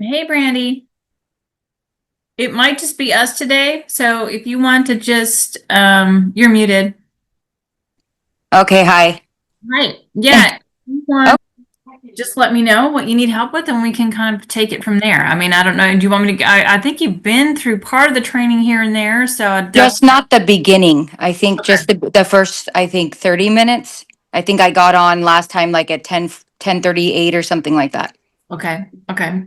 Hey, Brandi. It might just be us today, so if you want to just, you're muted. Okay, hi. Right. Yeah. If you Oh, want, just let me know what you need help with, and we can kind of take it from there. I mean, I don't know. Do you want me to? I think you've been through part of the training here and there, so I definitely. just not the beginning. I think Okay. just the first, I think 30 minutes. I think I got on last time like at 10:38 or something like that. Okay. Okay.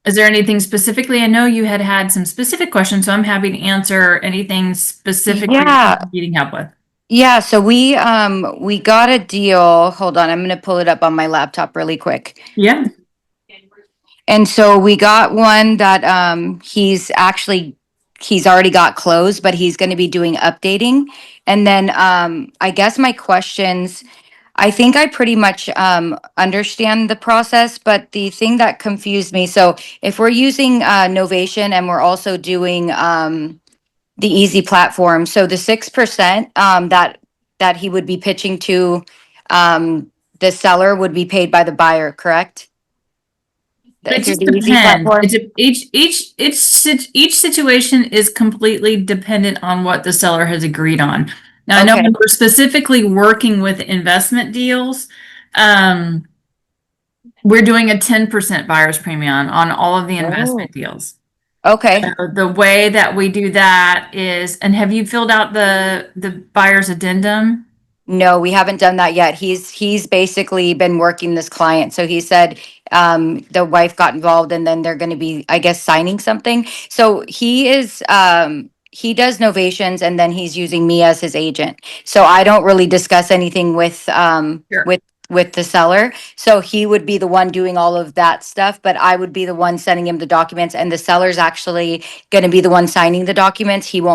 Is there anything specifically? I know you had some specific questions, so I'm happy to answer anything specifically you're Yeah. needing help with. Yeah, so we got a deal. Hold on, I'm gonna pull it up on my laptop really quick. Yeah. And so we got one that he's already got closed, but he's going to be doing updating. And then I guess my questions, I think I pretty much understand the process, but the thing that confused me, so if we're using Novation and we're also doing the easy platform, so the 6% that he would be pitching to the seller would be paid by the buyer, correct? It Through just the easy depends. platform? Each situation is completely dependent on what the seller has agreed on. Now, I know Okay. when we're specifically working with investment deals, um, we're doing a 10% buyer's premium on all of the Oh. investment deals. Okay. The way that we do that is, and have you filled out the buyer's addendum? No, we haven't done that yet. He's basically been working this client. So he said the wife got involved and then they're going to be, I guess, signing something. So he does novations and then he's using me as his agent. So I don't really discuss anything Sure. with the seller. So he would be the one doing all of that stuff, but I would be the one sending him the documents and the seller's actually going to be the one signing the documents. He'll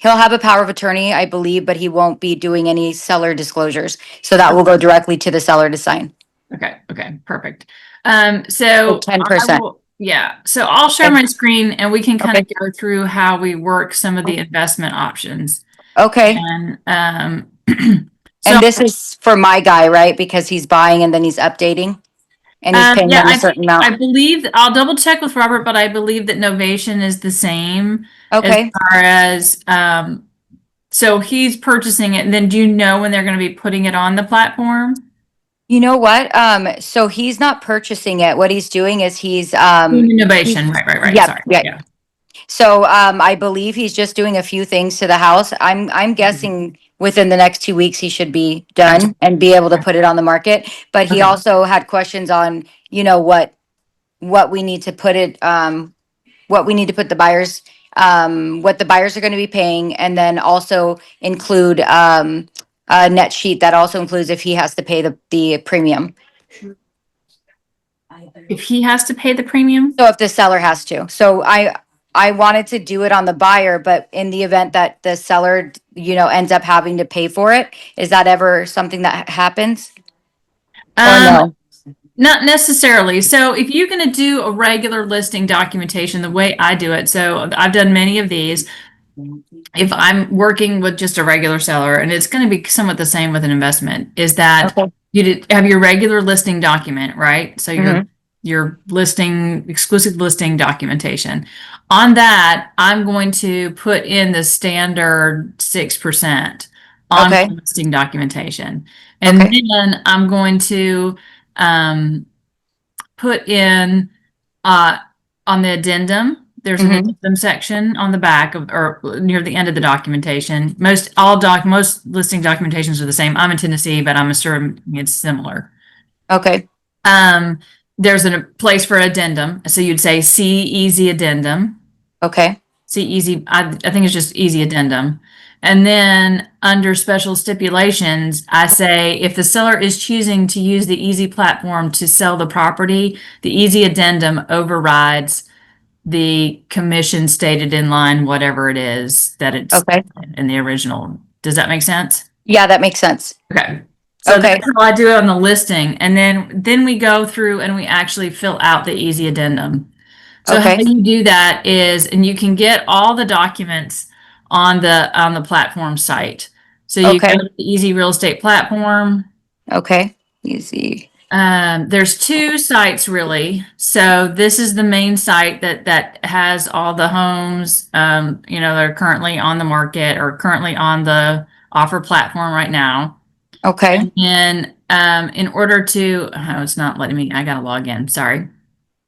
have a power of attorney, I believe, but he won't be doing any seller disclosures. So that will go directly to the seller to sign. Okay, okay, perfect. So So I 10%. will, yeah, so I'll share Okay. my screen and we can kind Okay. of go through how we work some of the investment options. Okay. And so And this is for my guy, right? Because he's buying and then he's updating and he's paying yeah, them a certain I amount. believe I'll double check with Robert, but I believe that Novation is the same as Okay. far as so he's purchasing it, and then do you know when they're going to be putting it on the platform? You know what? So he's not purchasing it. What he's doing is Novation, right. yep, Sorry. yeah. Yeah. So I believe he's just doing a few things to the house. I'm guessing within the next 2 weeks he should be Gotcha. done and be able to put it on the market. But he Okay. also had questions on, what we need to put what we need to put the buyers, what the buyers are going to be paying, and then also include a net sheet that also includes if he has to pay the premium. If he has to pay the premium? So if the seller has to. So I wanted to do it on the buyer, but in the event that the seller, ends up having to pay for it, is that ever something that happens or Um, no? Not necessarily. So if you're going to do a regular listing documentation, the way I do it, so I've done many of these. If I'm working with just a regular seller, and it's going to be somewhat the same with an investment, is that Okay. have your regular listing document, right? So Hmm. your listing, exclusive listing documentation. On that, I'm going to put in the standard 6% on Okay. my listing documentation. And Okay. then I'm going to um, put in uh, on the addendum. There's an Hmm. addendum section on the back of, or near the end of the documentation. Most listing documentations are the same. I'm in Tennessee, but I'm assuming it's similar. Okay. Um, there's a place for addendum, so you'd say see easy addendum. Okay. See easy. I think it's just easy addendum. And then under special stipulations, I say if the seller is choosing to use the easy platform to sell the property, the easy addendum overrides the commission stated in line, whatever it is that it's Okay. in the original. Does that make sense? Yeah, that makes sense. Okay. So Okay. that's how I do it on the listing. And then we go through and we actually fill out the easy addendum. So how Okay. you do that is, and you can get all the documents on the platform site. So you go Okay. to the Easy Real Estate platform. Okay. Easy. There's two sites really. So this is the main site that has all the homes, that are currently on the market or currently on the offer platform right now. Okay, And in order to, oh, it's not letting me, I gotta log in, sorry.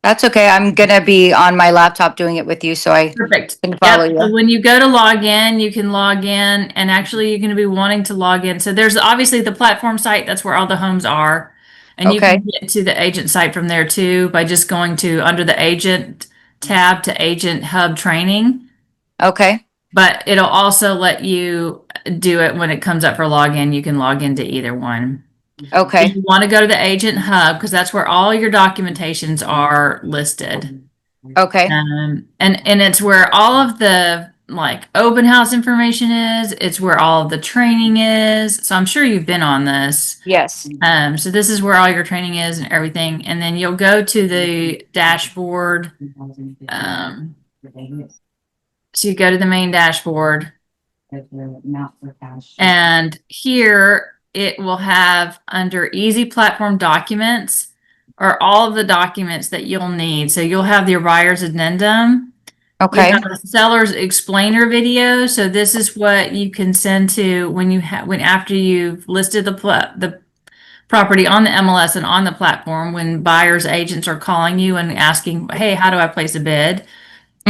that's okay. I'm gonna be on my laptop doing it with you, so I Perfect. can follow Yep. So you. when you go to log in, you can log in and actually you're going to be wanting to log in. So there's obviously the platform site, that's where all the homes are. And you Okay, can get to the agent site from there too by just going to under the agent tab to agent hub training. okay, But it'll also let you do it when it comes up for login. You can log into either one. If okay, you want to go to the agent hub, because that's where all your documentations are listed. okay. And it's where all of the like open house information is. It's where all of the training is. So I'm sure you've been on this. Yes. So this is where all your training is and everything. And then you'll go to the dashboard. Um, so you go to the main dashboard, and here it will have under easy platform documents are all of the documents that you'll need. So you'll have your buyer's addendum. You Okay, have a seller's explainer video. So this is what you can send to when you have when after you've listed the property on the MLS and on the platform, when buyers agents are calling you and asking, "Hey, how do I place a bid?"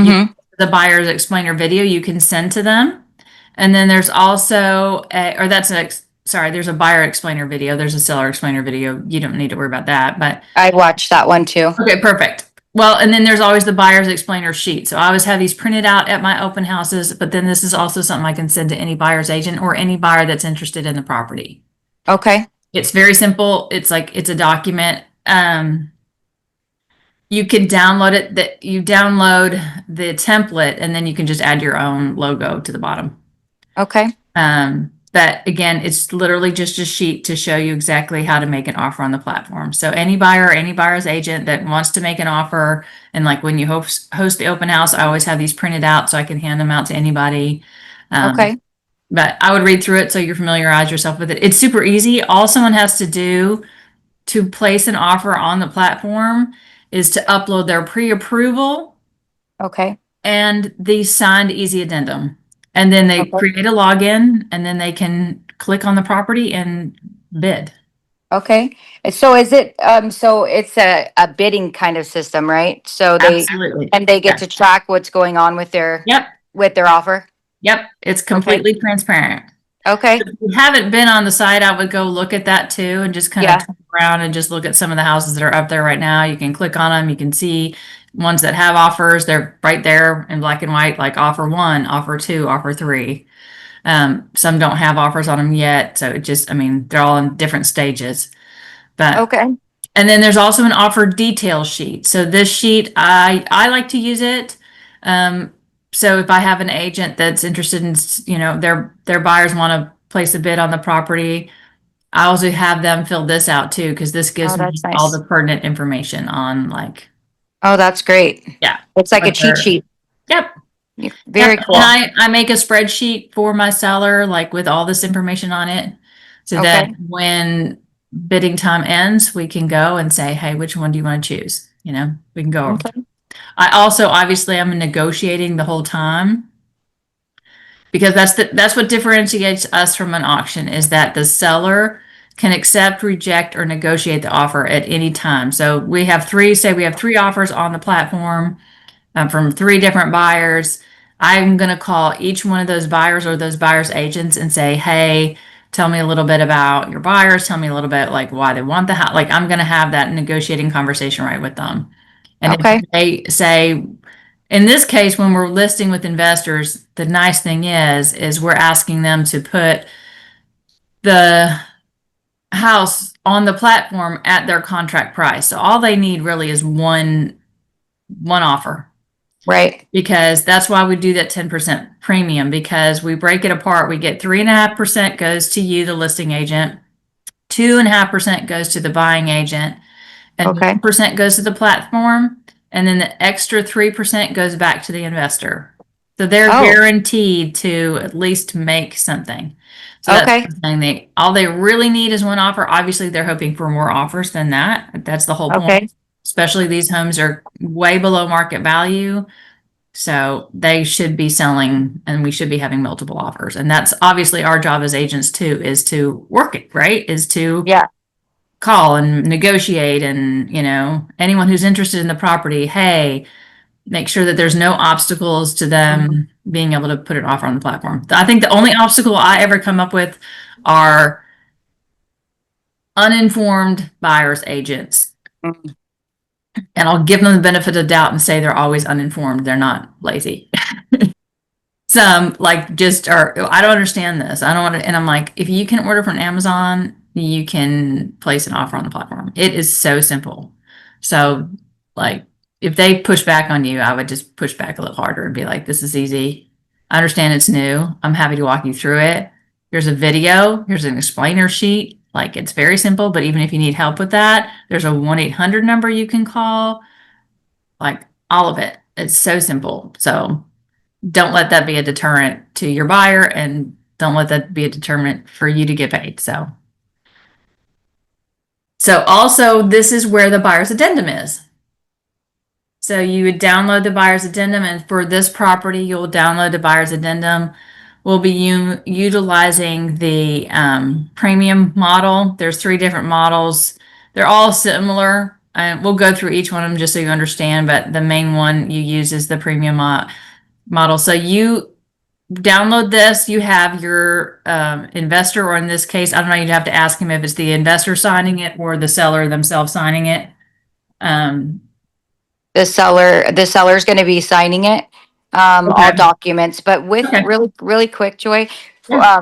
You mm-hmm, the buyer's explainer video you can send to them. And then there's also there's a buyer explainer video. There's a seller explainer video. You don't need to worry about that, but I watched that one too. okay, perfect. Well, and then there's always the buyer's explainer sheet. So I always have these printed out at my open houses, but then this is also something I can send to any buyer's agent or any buyer that's interested in the property. Okay, It's very simple. It's like it's a document. You can download it that you download the template and then you can just add your own logo to the bottom. okay, But again, it's literally just a sheet to show you exactly how to make an offer on the platform. So any buyer or any buyer's agent that wants to make an offer, and like when you host the open house, I always have these printed out so I can hand them out to anybody. Um, okay, but I would read through it so you familiarize yourself with it. It's super easy. All someone has to do to place an offer on the platform is to upload their pre-approval okay, and the signed easy addendum. And then they okay, create a login and then they can click on the property and bid. okay. And so is it, so it's a bidding kind of system, right? So Absolutely. and they get Yeah. to track what's going on Yep. with their offer? Yep. It's Okay, completely transparent. okay, If you haven't been on the site, I would go look at that too and just kind of yeah, turn around and just look at some of the houses that are up there right now. You can click on them. You can see ones that have offers. They're right there in black and white, like offer one, offer two, offer three. Some don't have offers on them yet. So it just, I mean, they're all in different stages. But okay, and then there's also an offer detail sheet. So this sheet, I like to use it. Um, so if I have an agent that's interested in, their buyers want to place a bid on the property, I also have them fill this out too, because this oh, gives me that's all nice. the pertinent information on like, Oh, that's great. yeah, It's like a cheat whether, sheet. yep, yep. Very And cool. I make a spreadsheet for my seller, like with all this information on it, so that Okay, when bidding time ends, we can go and say, hey, which one do you want to choose? We can go over. okay, I also, obviously, I'm negotiating the whole time because that's what differentiates us from an auction is that the seller can accept, reject, or negotiate the offer at any time. So we have three offers on the platform from three different buyers. I'm going to call each one of those buyers or those buyers' agents and say, hey, tell me a little bit about your buyers. Tell me a little bit like why they want the house. Like I'm going to have that negotiating conversation right with them. And if okay, they say, in this case, when we're listing with investors, the nice thing is we're asking them to put the house on the platform at their contract price. So all they need really is one offer, right, because that's why we do that 10% premium, because we break it apart. We get 3.5% goes to you, the listing agent, 2.5% goes to the buying agent, and okay. 1% goes to the platform, and then the extra 3% goes back to the investor. So they're Oh, guaranteed to at least make something. So that's Okay, the thing. All they really need is one offer. Obviously, they're hoping for more offers than that. That's the whole point. okay. Especially these homes are way below market value. So they should be selling and we should be having multiple offers. And that's obviously our job as agents too, is to work it, right? Is to Yeah. call and negotiate and, anyone who's interested in the property, hey, make sure that there's no obstacles to them being able to put an offer on the platform. I think the only obstacle I ever come up with are uninformed buyers agents. Mm. And I'll give them the benefit of the doubt and say they're always uninformed. They're not lazy. Some like just are, I don't understand this. I don't want to, and I'm like, if you can order from Amazon, you can place an offer on the platform. It is so simple. So, like, if they push back on you, I would just push back a little harder and be like, this is easy. I understand it's new. I'm happy to walk you through it. Here's a video, here's an explainer sheet. Like, it's very simple, but even if you need help with that, there's a 1-800 number you can call. Like, all of it. It's so simple. So, don't let that be a deterrent to your buyer and don't let that be a deterrent for you to get paid. So also this is where the buyer's addendum is. So you would download the buyer's addendum, and for this property, you'll download the buyer's addendum. We'll be utilizing the premium model. There's 3 different models. They're all similar. And we'll go through each one of them just so you understand, but the main one you use is the premium model. So you download this, you have your investor, or in this case, I don't know, you'd have to ask him if it's the investor signing it or the seller themselves signing it. Um, The seller's gonna be signing it, all okay. documents, but with Okay. really, really quick, Joy, Yeah.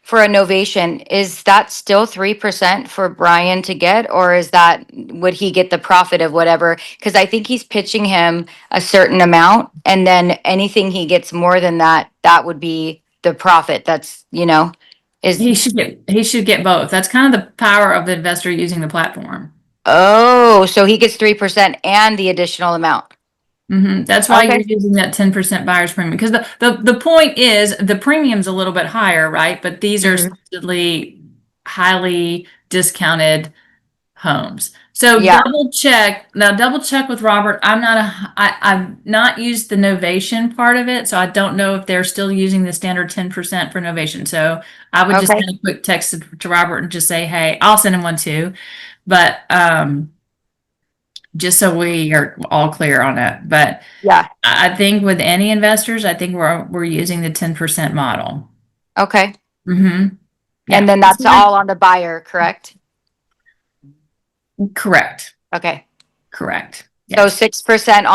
for a novation, is that still 3% for Brian to get, or would he get the profit of whatever? Cause I think he's pitching him a certain amount, and then anything he gets more than that, that would be the profit. Is, He should get both. That's kind of the power of the investor using the platform. oh, so he gets 3% and the additional amount. That's why you're Okay. using that 10% buyer's premium, because the point is the premium's a little bit higher, right? But these are Mhm. supposedly highly discounted homes. So Yeah, double check with Robert. I've not used the Novation part of it, so I don't know if they're still using the standard 10% for Novation. So I would just okay, send a quick text to Robert and just say, hey, I'll send him one too. But just so we are all clear on it. But yeah, I think with any investors, I think we're using the 10% model. okay. Mm-hmm. And Yeah. then that's all on the buyer, correct? Correct. Okay. Correct. So Yes. 6%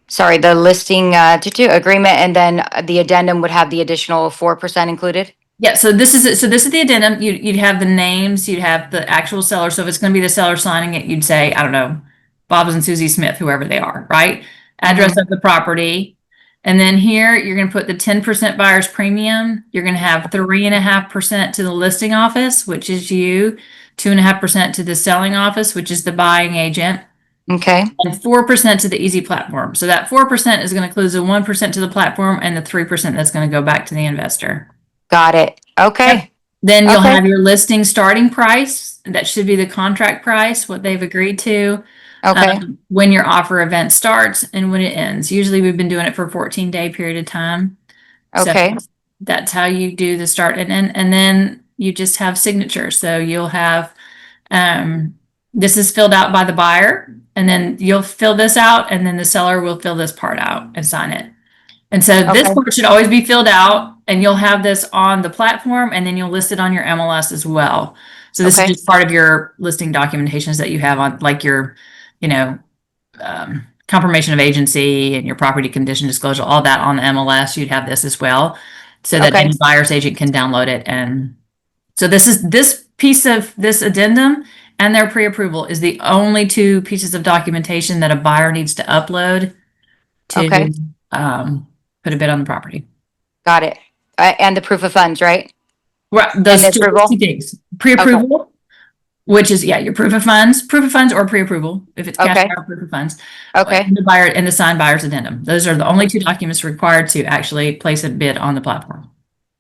sorry, the listing, agreement, and then the addendum would have the additional 4% included? Yeah, so this is it. So this is the addendum. You'd have the names, you'd have the actual seller. So if it's going to be the seller signing it, you'd say, I don't know, Bob's and Susie Smith, whoever they are, right? Address Mm-hmm. of the property. And then here you're going to put the 10% buyer's premium. You're going to have 3.5% to the listing office, which is you, 2.5% to the selling office, which is the buying agent, Okay, and 4% to the easy platform. So that 4% is going to include the 1% to the platform and the 3% that's going to go back to the investor. got it. Yep. Okay, Then you'll okay, have your listing starting price. That should be the contract price, what they've agreed to, okay, when your offer event starts and when it ends. Usually we've been doing it for a 14-day period of time. So okay, that's how you do the start and end. And then you just have signatures. So you'll have, this is filled out by the buyer, and then you'll fill this out, and then the seller will fill this part out and sign it. And so this okay, part should always be filled out, and you'll have this on the platform, and then you'll list it on your MLS as well. So this is okay, just part of your listing documentations that you have on, like your, you know, confirmation of agency and your property condition disclosure, all that on the MLS. You'd have this as well, so that okay, any buyer's agent can download it. And so this piece of this addendum and their pre-approval is the only 2 pieces of documentation that a buyer needs to upload okay, to put a bid on the property. got it. And the proof of funds, right? Right, And those the two approval? things, Okay, pre-approval which is, yeah, your proof of funds or pre-approval, if it's cash Okay, buyer, proof of funds, okay, and the buyer and the signed buyer's addendum. Those are the only two documents required to actually place a bid on the platform.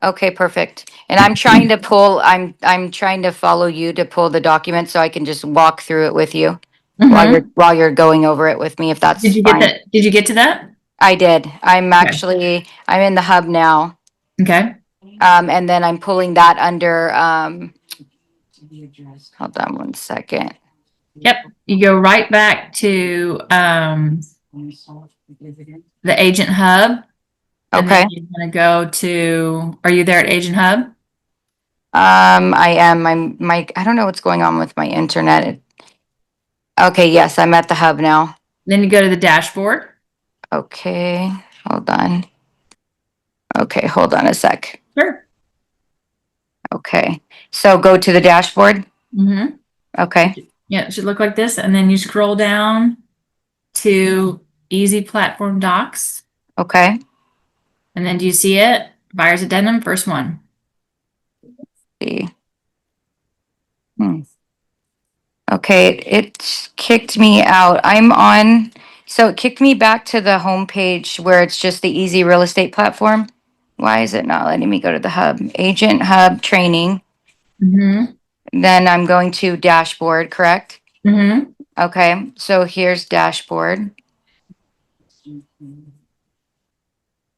okay, perfect. And I'm trying to follow you to pull the document so I can just walk through it with you Mm-hmm. while you're going over it with me, if Did that's you get fine. that? Did you get to that? I did. Okay. I'm in the hub now. Okay. And then I'm pulling that under, hold on one second. Yep. You go right back to the agent hub, and then Okay. you're gonna go to, are you there at Agent Hub? I am, I don't know what's going on with my internet. Okay, yes, I'm at the hub now. Then you go to the dashboard. Okay, hold on. Okay, hold on a sec. Sure. Okay, so go to the dashboard. Mm-hmm. Okay, Yeah, it should look like this. And then you scroll down to Easy Platform Docs. okay. And then do you see it? Buyer's addendum, first one. See. Hmm. Okay, it kicked me out. So it kicked me back to the home page where it's just the easy real estate platform. Why is it not letting me go to the hub? Agent hub training. Mm-hmm. Then I'm going to dashboard, correct? Mm-hmm. Okay, so here's dashboard.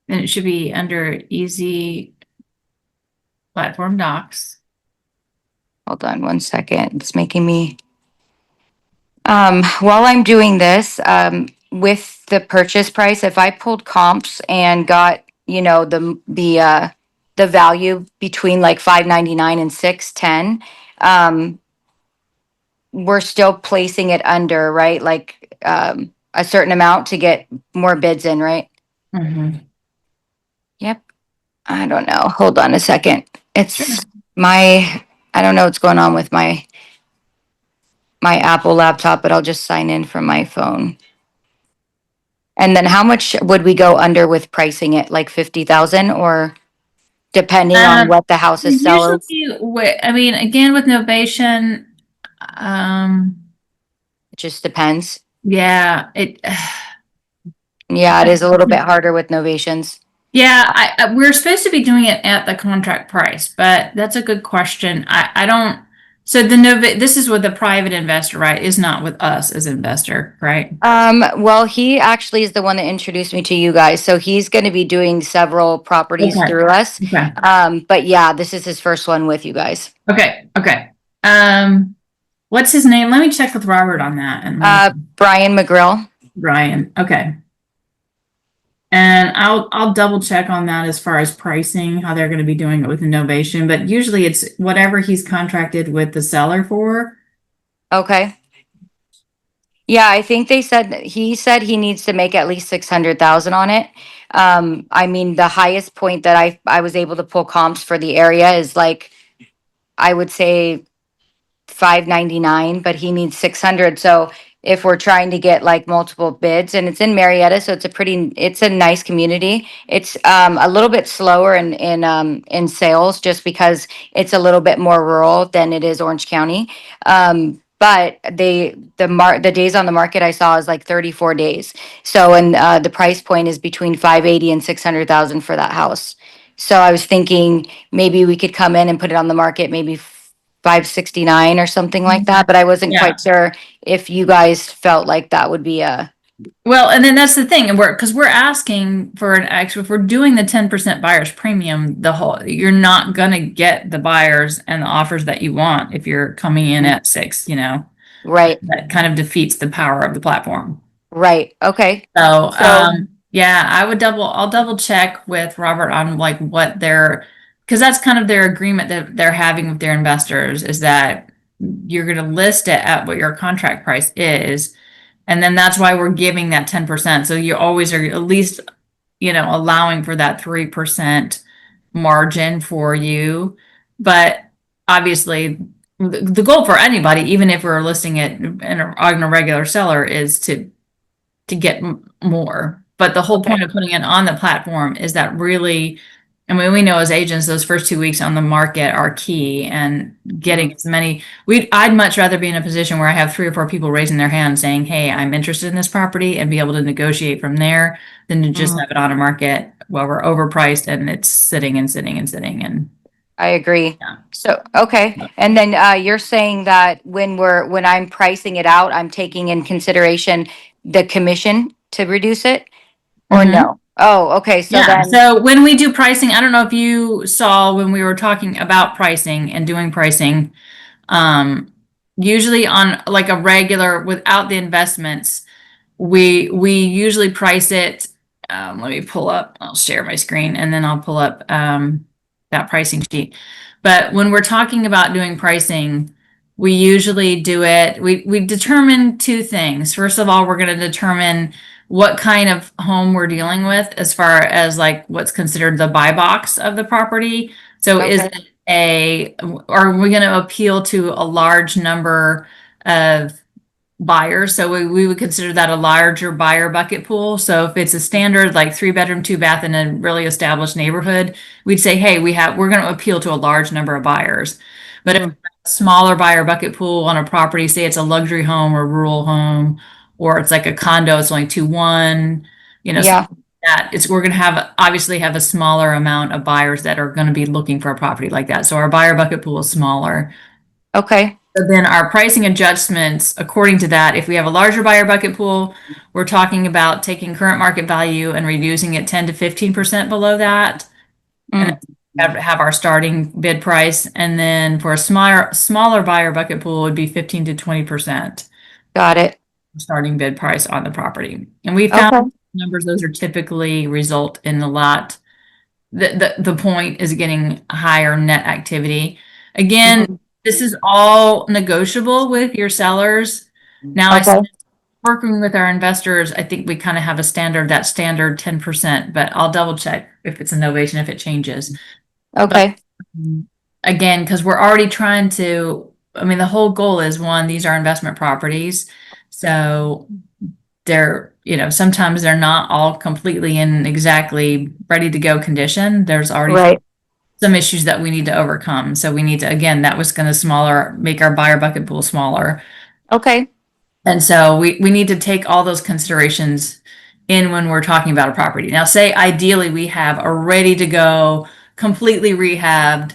And it should be under Easy Platform Docs. Hold on one second. It's making me, while I'm doing this, with the purchase price, if I pulled comps and got, the value between like 599 and 610, we're still placing it under, right? Like, a certain amount to get more bids in, right? Mm-hmm. Yep. I don't know. Hold on a second. Sure. It's my, I don't know what's going on with my Apple laptop, but I'll just sign in from my phone. And then how much would we go under with pricing it? Like 50,000 or depending on Um, what the house's usually, sells? I mean, again, with Novation, It just depends. yeah, it, Yeah, it is a little bit harder with novations. yeah, we're supposed to be doing it at the contract price, but that's a good question. I don't, so this is with a private investor, right? Is not with us as an investor, right? Well, he actually is the one that introduced me to you guys, so he's going to be doing several properties Okay. through us. Okay. But yeah, this is his first one with you guys. Okay. Okay. What's his name? Let me check with Robert on that and Brian McGrill. Ryan. Okay. And I'll double check on that as far as pricing, how they're going to be doing it with Novation, but usually it's whatever he's contracted with the seller for. Okay. Yeah, I think he said he needs to make at least 600,000 on it. I mean, the highest point that I was able to pull comps for the area is like, I would say 599, but he needs 600. So if we're trying to get like multiple bids, and it's in Marietta, so it's a nice community. It's a little bit slower in sales just because it's a little bit more rural than it is Orange County. But the days on the market I saw is like 34 days. So, and the price point is between 580 and 600,000 for that house. So I was thinking maybe we could come in and put it on the market, maybe 569 or something like that, but I wasn't Yeah. quite sure if you guys felt like that would be a, Well, and then that's the thing, and because we're asking for an actual, if we're doing the 10% buyer's premium, you're not gonna get the buyers and the offers that you want if you're coming in at 6, right, that kind of defeats the power of the platform. right, okay. So, So, yeah, I'll double check with Robert on like what because that's kind of their agreement that they're having with their investors is that you're going to list it at what your contract price is. And then that's why we're giving that 10%. So you always are at least, allowing for that 3% margin for you. But obviously, the goal for anybody, even if we're listing it on a regular seller, is to get more. But the whole okay, point of putting it on the platform is that really I mean, we know as agents, those first 2 weeks on the market are key, and getting as many, I'd much rather be in a position where I have 3 or 4 people raising their hand saying, hey, I'm interested in this property, and be able to negotiate from there than to just Mhm. have it on a market while we're overpriced and it's sitting and sitting and sitting and, I agree. yeah. So, okay. And then, you're saying that when I'm pricing it out, I'm taking in consideration the commission to reduce it or Mhm. no? Oh, okay. So Yeah. then, So when we do pricing, I don't know if you saw when we were talking about pricing and doing pricing, um, usually on like a regular without the investments, we usually price it. Let me pull up. I'll share my screen and then I'll pull up that pricing sheet. But when we're talking about doing pricing, we usually do it. We determine 2 things. First of all, we're going to determine what kind of home we're dealing with as far as like what's considered the buy box of the property. So is okay. it are we going to appeal to a large number of buyers? So we would consider that a larger buyer bucket pool. So if it's a standard like 3 bedroom, 2 bath in a really established neighborhood, we'd say, hey, we're going to appeal to a large number of buyers. But if Mhm. a smaller buyer bucket pool on a property, say it's a luxury home or rural home, or it's like a condo, it's only 2-1, Yeah. something like that, we're going to obviously have a smaller amount of buyers that are going to be looking for a property like that. So our buyer bucket pool is smaller. Okay. So then our pricing adjustments, according to that, if we have a larger buyer bucket pool, we're talking about taking current market value and reducing it 10 to 15% below that. And Mm, then have our starting bid price. And then for a smaller buyer bucket pool would be 15 to 20% got it. starting bid price on the property. And we found Okay. numbers, those are typically result in a lot. The point is getting higher net activity. Again, Mhm. this is all negotiable with your sellers. Now, Okay. working with our investors, I think we kind of have that standard 10%, but I'll double check if it's a novation, if it changes. But Okay. again, because we're already trying to, I mean, the whole goal is one, these are investment properties. So sometimes they're not all completely in exactly ready to go condition. There's already Right. some issues that we need to overcome. So we need to, again, that was going to make our buyer bucket pool smaller. Okay. And so we need to take all those considerations in when we're talking about a property. Now, say ideally we have a ready to go, completely rehabbed,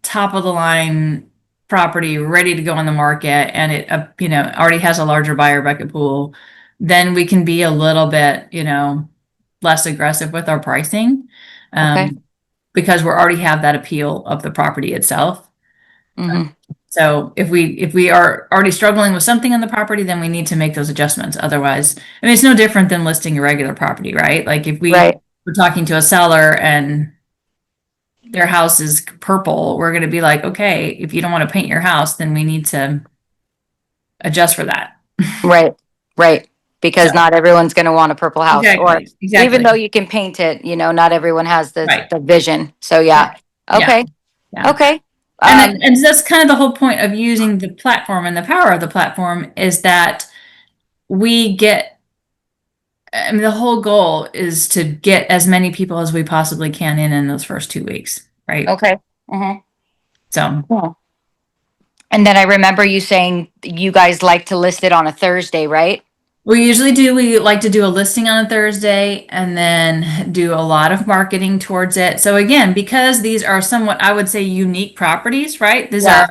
top of the line property ready to go on the market, and it already has a larger buyer bucket pool, then we can be a little bit less aggressive with our pricing, Okay. because we already have that appeal of the property itself. Hmm. So if we are already struggling with something on the property, then we need to make those adjustments. Otherwise, I mean, it's no different than listing a regular property, right? Like if Right. we're talking to a seller and their house is purple, we're going to be like, okay, if you don't want to paint your house, then we need to adjust for that. Right. Right. So Because not everyone's going to want a purple house, or exactly, even though exactly. you can paint it, not everyone has Right. the vision. So yeah. Right. Yeah. Okay. Yeah. Okay. And that's kind of the whole point of using the platform, and the power of the platform is that we get, I mean, the whole goal is to get as many people as we possibly can in those first 2 weeks, right? Okay. Hmm. So Yeah. And then I remember you saying you guys like to list it on a Thursday, right? we like to do a listing on a Thursday and then do a lot of marketing towards it. So again, because these are somewhat, I would say, unique properties, right? These Yeah.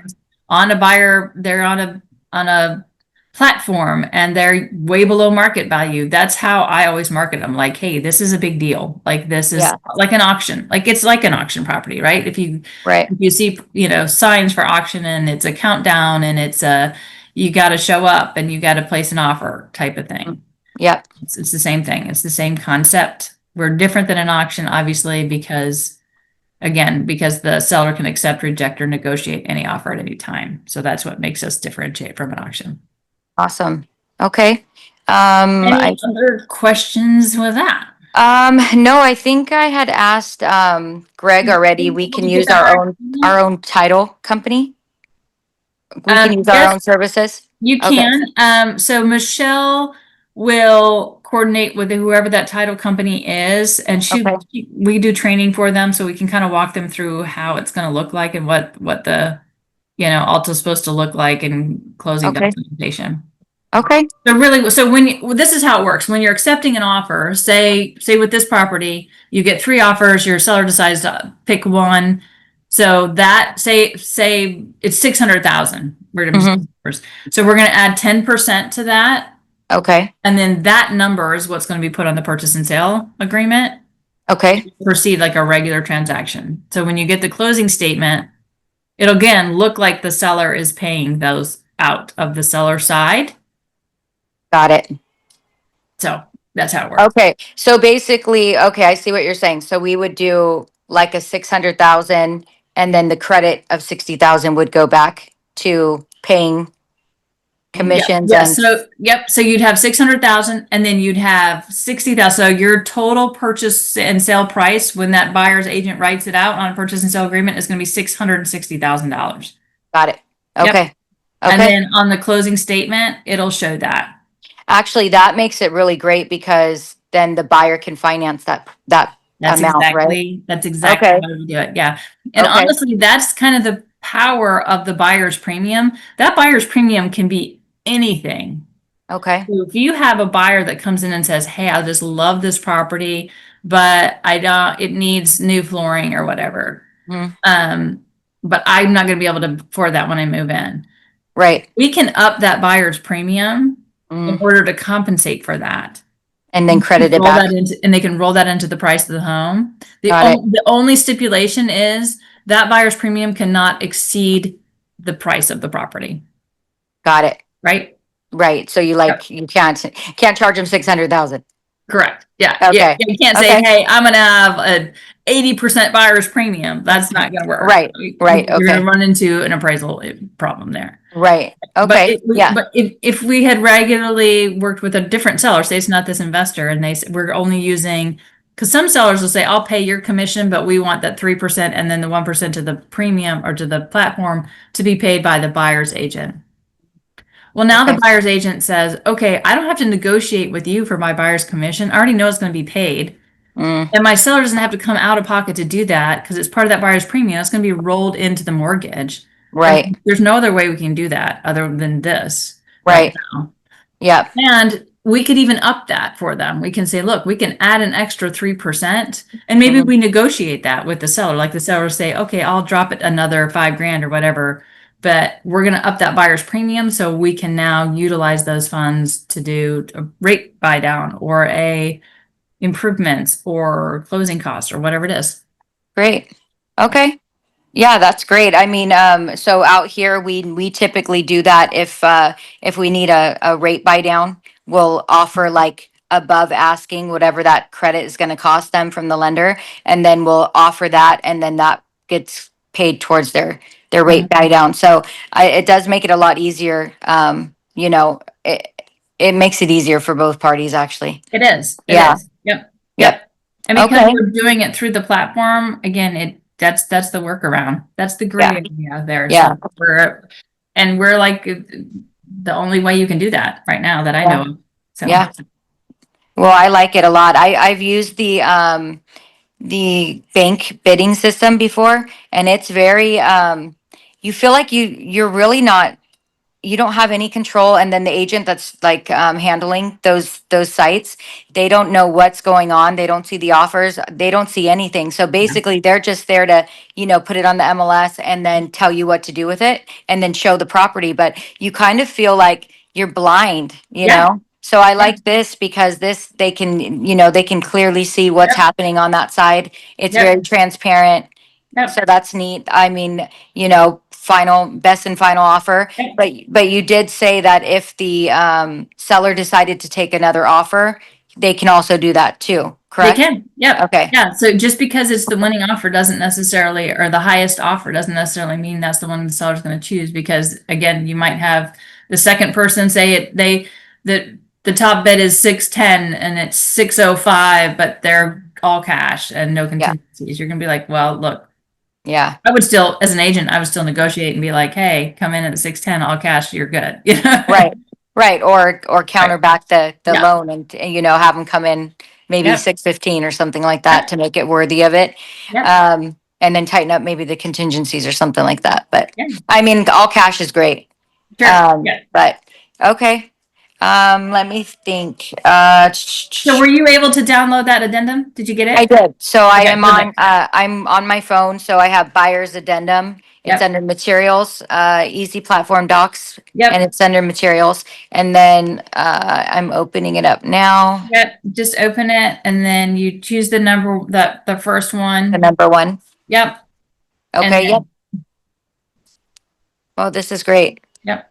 are they're on a platform and they're way below market value. That's how I always market them. Like, hey, this is a big deal. Like this is Yeah. like an auction. Like it's like an auction property, right? Right. If you see, signs for auction and it's a countdown and you got to show up and you got to place an offer type of Mm. thing. Yeah. It's the same thing. It's the same concept. We're different than an auction, obviously, because the seller can accept, reject, or negotiate any offer at any time. So that's what makes us differentiate from an auction. Awesome. Okay. Any other questions with that? No, I think I had asked Greg already. We Did can you get use that back? our own title company. We can use our Yes, own services. you Okay. can. So Michelle will coordinate with whoever that title company is, and Okay, we do training for them, so we can kind of walk them through how it's going to look like and what the, Alto's supposed to look like in closing okay, documentation. okay, So really, so this is how it works. When you're accepting an offer, say with this property, you get three offers, your seller decides to pick one. So that say it's 600,000. We're gonna just hmm, so we're gonna add 10% to that, okay, and then that number is what's gonna be put on the purchase and sale agreement. okay, Proceed like a regular transaction. So when you get the closing statement, it'll again look like the seller is paying those out of the seller side. got it. So that's how it works. Okay, so basically, okay, I see what you're saying. So we would do like a 600,000 and then the credit of 60,000 would go back to paying Yeah, commissions yeah. and, So, yep. So you'd have 600,000 and then you'd have 60,000. So your total purchase and sale price when that buyer's agent writes it out on a purchase and sale agreement is going to be $660,000. got it. Yep. Okay, And okay. then on the closing statement, it'll show that. Actually, that makes it really great because then the buyer can finance that amount, right? That's exactly Okay, how we do it. Yeah. And okay, honestly, that's kind of the power of the buyer's premium. That buyer's premium can be anything. okay. So if you have a buyer that comes in and says, "Hey, I just love this property, but it needs new flooring or whatever. Mm, Um, but I'm not going to be able to afford that when I move in." right. We can up that buyer's premium in Mm, order to compensate for that. and then credit it back. And they can roll that into the price of the home. Got it. The only stipulation is that buyer's premium cannot exceed the price of the property, Got it. right? Right. So you Yep. like, you can't charge them 600,000. Correct. Yeah. Yeah. Okay. Yeah. You can't say, Okay. "Hey, I'm going to have a 80% buyer's premium." That's not going to work. Right. Right. You're going to Okay. run into an appraisal problem there. Right. But Okay. Yeah. if we had regularly worked with a different seller, say it's not this investor, and we're only using, because some sellers will say, "I'll pay your commission, but we want that 3% and then the 1% to the premium or to the platform to be paid by the buyer's agent." Well, now the Okay. buyer's agent says, "Okay, I don't have to negotiate with you for my buyer's commission. I already know it's going to be paid. Mm, And my seller doesn't have to come out of pocket to do that because it's part of that buyer's premium. It's going to be rolled into the mortgage." right. There's no other way we can do that other than this right Right. now. Yeah. And we could even up that for them. We can say, "Look, we can add an extra 3%." And maybe Mhm. we negotiate that with the seller. Like the seller say, "Okay, I'll drop it another 5 grand or whatever, but we're going to up that buyer's premium so we can now utilize those funds to do a rate buy down or a improvements or closing costs or whatever it is." Great. Okay. Yeah, that's great. I mean, so out here, we typically do that if we need a rate buy down, we'll offer like above asking whatever that credit is gonna cost them from the lender, and then we'll offer that, and then that gets paid towards their rate buy down. So it does make it a lot easier. It makes it easier for both parties, actually. It is. It Yeah, is. Yep. yep. Yep. And because Okay. we're doing it through the platform, again, that's the workaround. That's the gray Yeah, area there. yeah, So we're like the only way you can do that right now that I yeah, know of. So yeah. Well, I like it a lot. I've used the bank bidding system before, and it's very you feel like you're really not, you don't have any control, and then the agent that's like handling those sites, they don't know what's going on, they don't see the offers, they don't see anything, so yeah. basically they're just there to put it on the MLS and then tell you what to do with it and then show the property, but you kind of feel like you're blind, Yeah. so I Yeah. like this because this they can clearly see what's Yep. happening on that side. It's very Yep. transparent, so Yep. that's neat. I mean, final, best and final offer. Yep. But you did say that if the seller decided to take another offer, they can also do that too, They correct? can. Yep. Okay, Yeah. So just because it's the winning offer doesn't necessarily, or the highest offer doesn't necessarily mean that's the one the seller's going to choose. Because again, you might have the second person say the top bid is 610 and it's 605, but they're all cash and no yeah, contingencies. You're going to be like, "Well, look, yeah, I would still, as an agent, I would still negotiate and be like, 'Hey, come in at 610, all cash, you're good.'" You know? right, Right, or counter Right. back the Yeah. loan and, have them come in maybe Yep. 615 or something like that Yep. to make it worthy of it. Yep. And then tighten up maybe the contingencies or something like that. But Yeah. I mean, all cash is great. Sure. Yeah. But okay. Let me think. So were you able to download that addendum? Did you get I it? did. So Okay, perfect. I'm on my phone, so I have buyer's addendum. It's Yep. under materials, easy platform docs, and Yep. it's under materials. And then, I'm opening it up now, Yep. Just open it and then you choose the number that the first the one. number one. Yep. And Okay, yep. then, Oh, this is great. yep.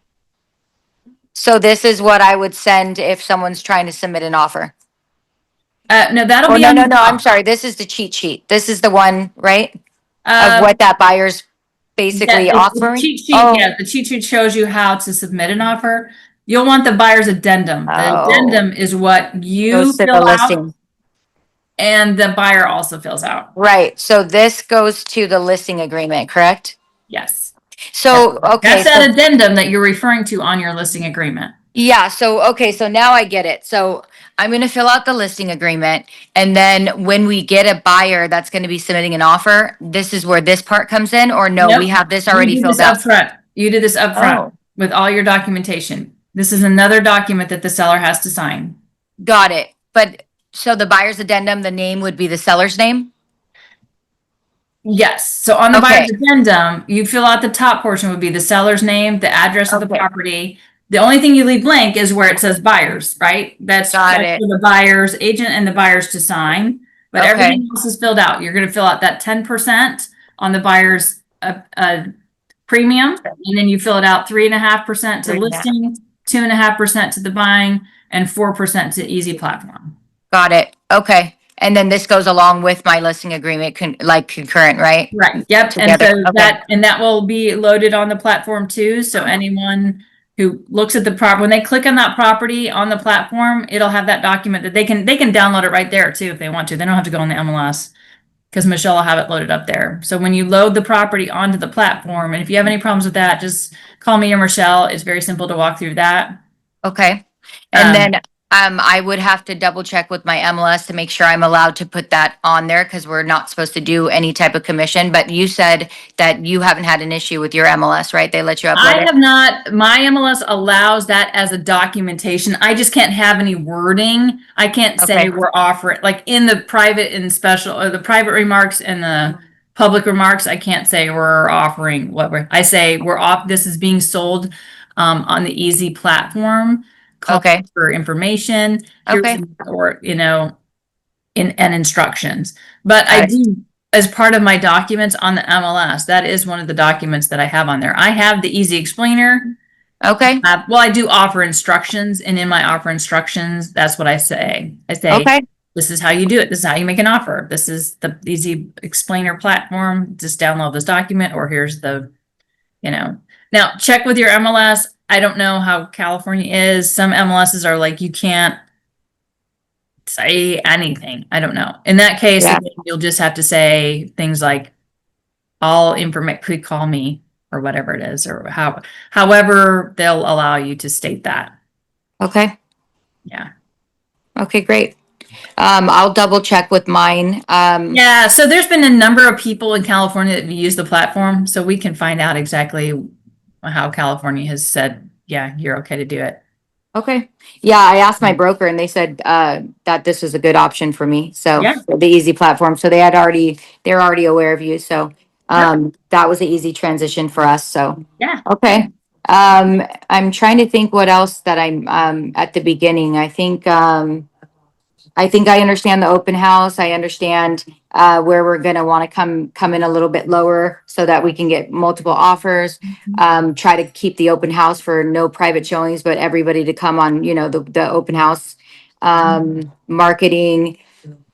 So this is what I would send if someone's trying to submit an offer. No, that'll Oh, be no, on no, the no, I'm top. sorry. This is the cheat sheet. This is the one, right? Of Uh, what that buyer's yeah, basically the offering? cheat sheet, Oh, yeah, the cheat sheet shows you how to submit an offer. You'll want the buyer's addendum. The oh, addendum is what you goes to the fill out listing. and the buyer also fills out. Right, so this goes to the listing agreement, correct? Yes. Yes. So, okay, That's that so, addendum that you're referring to on your listing agreement. yeah, so, okay, so now I get it. So I'm gonna fill out the listing agreement, and then when we get a buyer that's gonna be submitting an offer, this is where this part comes in, or no, we Nope. have this You already do this filled out? upfront. You do this upfront Oh, with all your documentation. This is another document that the seller has to sign. got it. But, so the buyer's addendum, the name would be the seller's name? Yes. So on the buyer's Okay, addendum, you fill out the top portion would be the seller's name, the address of the okay, property. The only thing you leave blank is where it says buyers, right? got That's it. for the buyer's agent and the buyers to sign. But Okay, everything else is filled out. You're going to fill out that 10% on the buyer's premium, and then you fill it out 3.5% to 3.5. listing, 2.5% to the buying, and 4% to easy platform. Got it. Okay. And then this goes along with my listing agreement, like concurrent, right? Right, yep, and Together. so Okay. that will be loaded on the platform too, so anyone who looks at the when they click on that property on the platform, it'll have that document that they can download it right there too if they want to. They don't have to go on the MLS because Michelle will have it loaded up there. So when you load the property onto the platform, and if you have any problems with that, just call me or Michelle. It's very simple to walk through that. Okay. And then, I would have to double check with my MLS to make sure I'm allowed to put that on there because we're not supposed to do any type of commission. But you said that you haven't had an issue with your MLS, right? They let you upload I it? have not, my MLS allows that as a documentation. I just can't have any wording. I can't say Okay. we're offering, like in the private and special, or the private remarks and the public remarks, I can't say we're offering what I say we're off, this is being sold on the easy platform. Call Okay. for information, here's, Okay. or, and instructions. But I Got it. do, as part of my documents on the MLS, that is one of the documents that I have on there. I have the easy explainer. Okay. Well, I do offer instructions, and in my offer instructions, that's what I say. I say, Okay. this is how you do it. This is how you make an offer. This is the easy explainer platform. Just download this document, or here's the, now check with your MLS. I don't know how California is. Some MLSs are like, you can't say anything. I don't know. In that case, Yeah. again, you'll just have to say things like all information, could call me or whatever it is, or however they'll allow you to state that. Okay. Yeah. Okay, great. I'll double check with mine. Yeah. So there's been a number of people in California that use the platform, so we can find out exactly how California has said, yeah, you're okay to do it. Okay. Yeah, I asked my broker and they said that this is a good option for me. So Yeah. the easy platform. So they're already aware of you. So Perfect. that was an easy transition for us. So Yeah. okay. I'm trying to think what else that I'm at the beginning. I think I understand the open house. I understand where we're gonna want to come in a little bit lower so that we can get multiple offers. Try to keep the open house for no private showings, but everybody to come on, the open house. Marketing.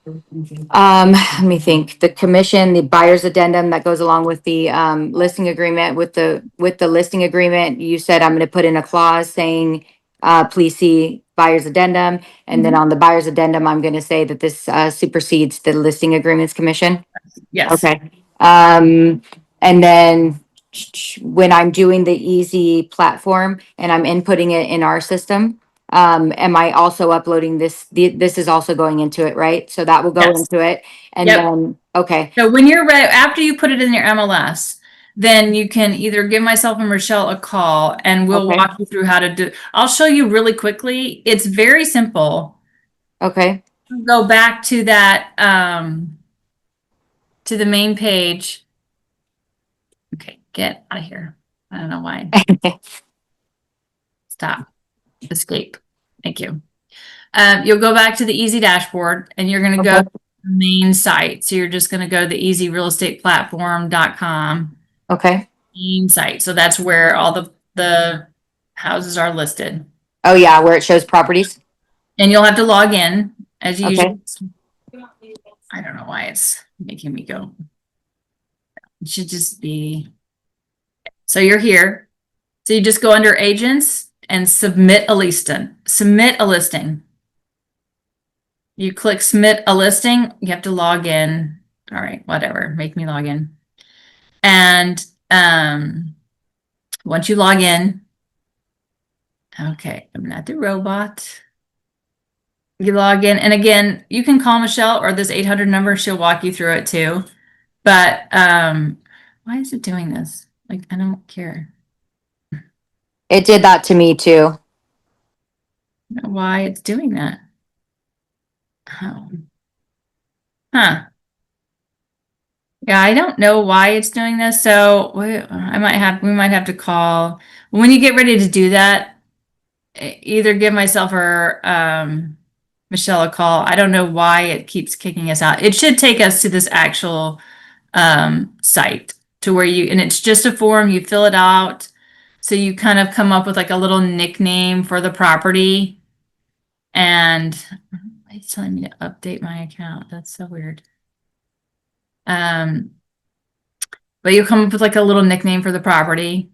Let me think, the commission, the buyer's addendum that goes along with the listing agreement, with the listing agreement, you said I'm gonna put in a clause saying, please see buyer's addendum. And then on the buyer's addendum, I'm gonna say that this supersedes the listing agreements commission. Yes. Okay. And then when I'm doing the easy platform and I'm inputting it in our system, am I also uploading this? This is also going into it, right? So that will go Yes. into it. And Yep. then, okay, So when you're ready, after you put it in your MLS, then you can either give myself or Michelle a call and we'll okay, walk you through how to do. I'll show you really quickly. It's very simple. okay. Go back to that, to the main page. Okay, get out of here. I don't know why. Stop. Escape. Thank you. You'll go back to the easy dashboard and you're going to go Okay, to the main site. So you're just going to go to the easyrealestateplatform.com okay. main site. So that's where all the houses are listed. Oh, yeah, where it shows properties. And you'll have to log in as usual. Okay, I don't know why it's making me go. It should just be. So you're here. So you just go under agents and submit a listing. Submit a listing. You click submit a listing, you have to log in. All right, whatever, make me log in. And once you log in, okay, I'm not the robot. You log in, and again, you can call Michelle or this 800 number, she'll walk you through it too. But why is it doing this? Like, I don't care. it did that to me too. I don't know why it's doing that. Oh. Huh. Yeah, I don't know why it's doing this. So we might have to call when you get ready to do that. Either give myself or Michelle a call. I don't know why it keeps kicking us out. It should take us to this actual site to where and it's just a form. You fill it out. So you kind of come up with like a little nickname for the property. And it's telling me to update my account. That's so weird. Um, but you'll come up with like a little nickname for the property.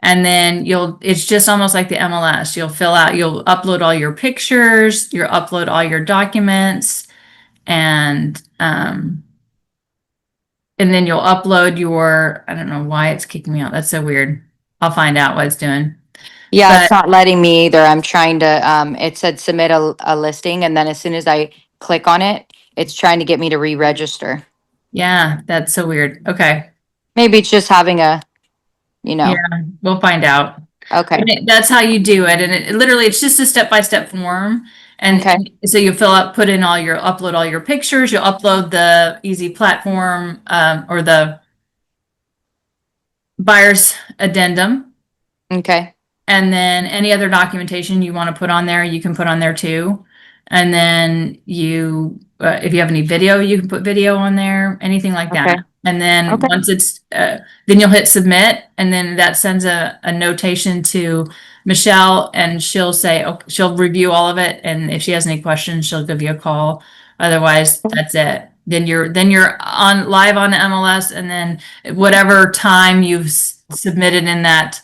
And then it's just almost like the MLS. You'll upload all your pictures, you'll upload all your documents, and then you'll upload I don't know why it's kicking me out. That's so weird. I'll find out what it's doing. Yeah, it's But not letting me either. I'm trying to, it said submit a listing, and then as soon as I click on it, it's trying to get me to re-register. yeah, that's so weird. Okay. Maybe it's just having Yeah, we'll find out. okay, That's how you do it. And literally, it's just a step-by-step form. okay, And so you upload all your pictures, you'll upload the easy platform, or the buyer's addendum. okay, And then any other documentation you want to put on there, you can put on there too. And then if you have any video, you can put video on there, anything like that. okay, And then okay, once then you'll hit submit, and then that sends a notation to Michelle, and she'll review all of it. And if she has any questions, she'll give you a call. Otherwise, that's it. Then you're on live on the MLS, and then whatever time you've submitted in that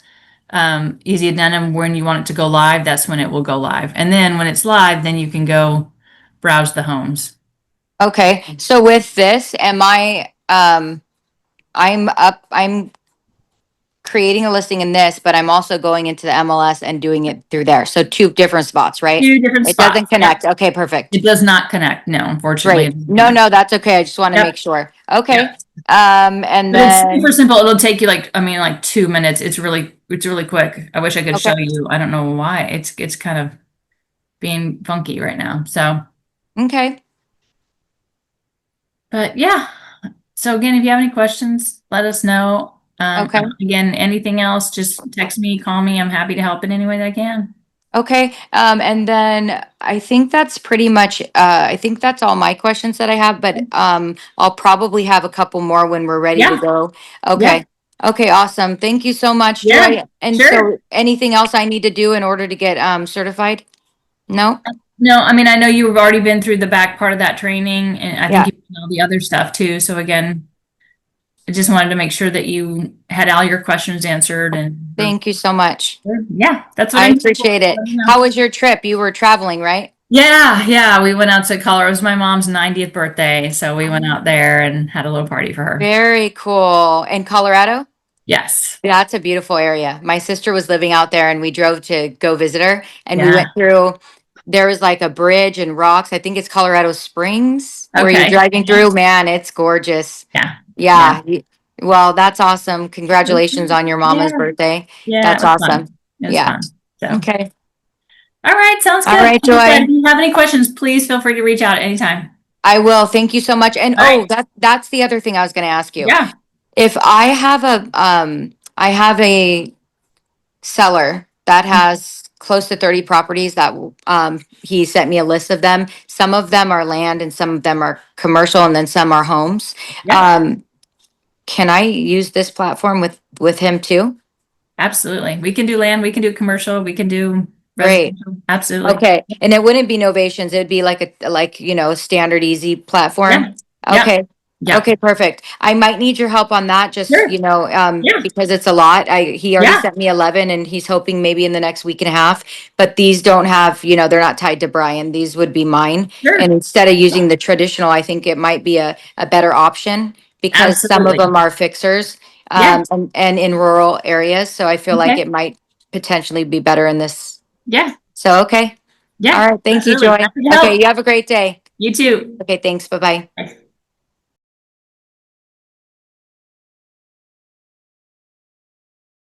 easy addendum when you want it to go live, that's when it will go live. And then when it's live, then you can go browse the homes. okay. So with this, I'm creating a listing in this, but I'm also going into the MLS and doing it through there. So two different spots, right? Two different It spots. doesn't connect. Okay, perfect. It does not connect. No, unfortunately. Great. No, no, that's okay. I just want to Yep. make sure. Okay. Yep. And But it's then, super simple. It'll take you like 2 minutes. It's really quick. I wish I could show okay, you. I don't know why. It's kind of being funky right now. So, okay, but yeah. So again, if you have any questions, let us know. okay. Again, anything else, just text me, call me. I'm happy to help in any way that I can. Okay, and then I think that's pretty much, I think that's all my questions that I have, but, I'll probably have a couple more when we're ready to Yeah. go. Yeah. Okay, okay, awesome. Thank you so much, Yeah, Joy. And sure. so anything else I need to do in order to get, certified? No? No, I mean, I know you've already been through the back part of that training, and I think Yeah, you know the other stuff too. So again, I just wanted to make sure that you had all your questions answered, and thank you so much. yeah, that's what I I'm here for. appreciate it. Let me know. How was your trip? You were traveling, right? Yeah, we went out to Colorado. It was my mom's 90th birthday, so we went out there and had a little party for her. Very cool. In Colorado? Yes. That's a beautiful area. My sister was living out there and we drove to go visit her and we Yeah. went through, there was like a bridge and rocks. I think it's Colorado Springs where you're Okay. driving through. Man, it's gorgeous. Yeah. Yeah. Yeah. Well, that's awesome. Congratulations on your Yeah. mama's birthday. Yeah. It That's was fun. awesome. It was Yeah. fun. So, all Okay. right. Sounds All good. right, Like I said, Joy. if you have any questions, please feel free to reach out anytime. I will. Thank you so much. And All right. that's the other thing I was going to ask you. Yeah. If I have a seller that has close to 30 properties that he sent me a list of them. Some of them are land and some of them are commercial and then some are homes. Yeah. Um, can I use this platform with him too? Absolutely. We can do land. We can do commercial. We can do Great. residential. Absolutely. Okay. And it wouldn't be Novations. It'd be like standard easy platform. Yeah. Yeah. Okay. Yeah. Okay, perfect. I might need your help on that, just, Sure. Yeah. because it's a lot. He already Yeah. sent me 11 and he's hoping maybe in the next week and a half, but these don't have, they're not tied to Brian. These would be mine. And Sure. instead of using the traditional, I think it might be a better option because some of Absolutely. them are fixers, Yeah. and in rural areas. So I feel like Okay. it might potentially be better in this. Yeah. So, okay. Yeah. All right. Thank you, Absolutely. Joy. Happy to Okay. help. You have a great day. You too. Okay. Thanks. Bye-bye. Bye.